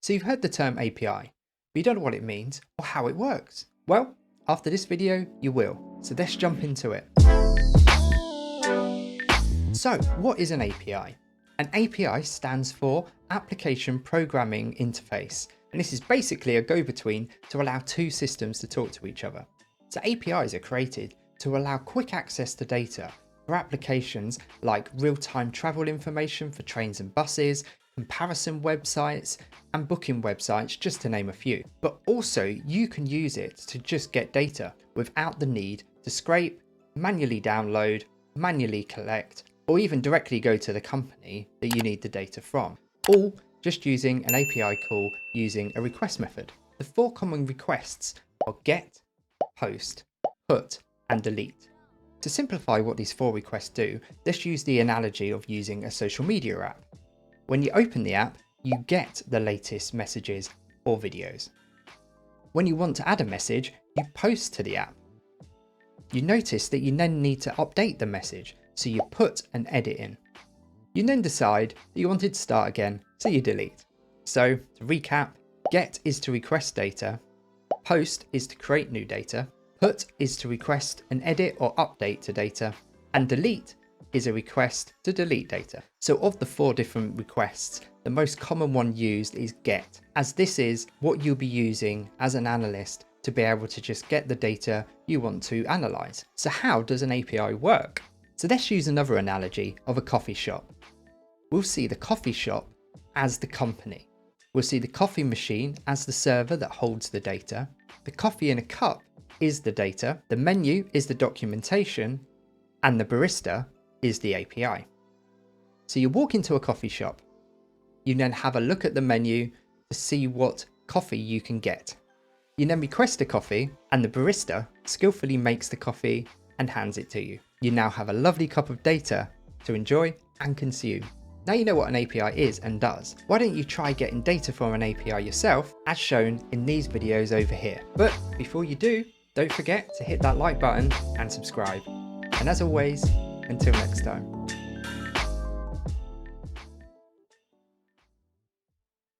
So you've heard the term API, but you don't know what it means or how it works. Well, after this video, you will. So let's jump into it. So what is an API? An API stands for Application Programming Interface, and this is basically a go-between to allow two systems to talk to each other. So APIs are created to allow quick access to data for applications like real-time travel information for trains and buses, comparison websites, and booking websites, just to name a few. But also you can use it to just get data without the need to scrape, manually download, manually collect, or even directly go to the company that you need the data from, all just using an API call using a request method. The four common requests are get, post, put, and delete. To simplify what these four requests do, let's use the analogy of using a social media app. When you open the app, you get the latest messages or videos. When you want to add a message, you post to the app. You notice that you then need to update the message, so you put an edit in. You then decide that you wanted to start again, so you delete. So to recap, get is to request data, post is to create new data, put is to request an edit or update to data, and delete is a request to delete data. So of the four different requests, the most common one used is get, as this is what you'll be using as an analyst to be able to just get the data you want to analyze. So how does an API work? So let's use another analogy of a coffee shop. We'll see the coffee shop as the company. We'll see the coffee machine as the server that holds the data. The coffee in a cup is the data. The menu is the documentation, and the barista is the API. So you walk into a coffee shop. You then have a look at the menu to see what coffee you can get. You then request a coffee, and the barista skillfully makes the coffee and hands it to you. You now have a lovely cup of data to enjoy and consume. Now you know what an API is and does. Why don't you try getting data from an API yourself, as shown in these videos over here. But before you do, don't forget to hit that like button and subscribe. And as always, until next time.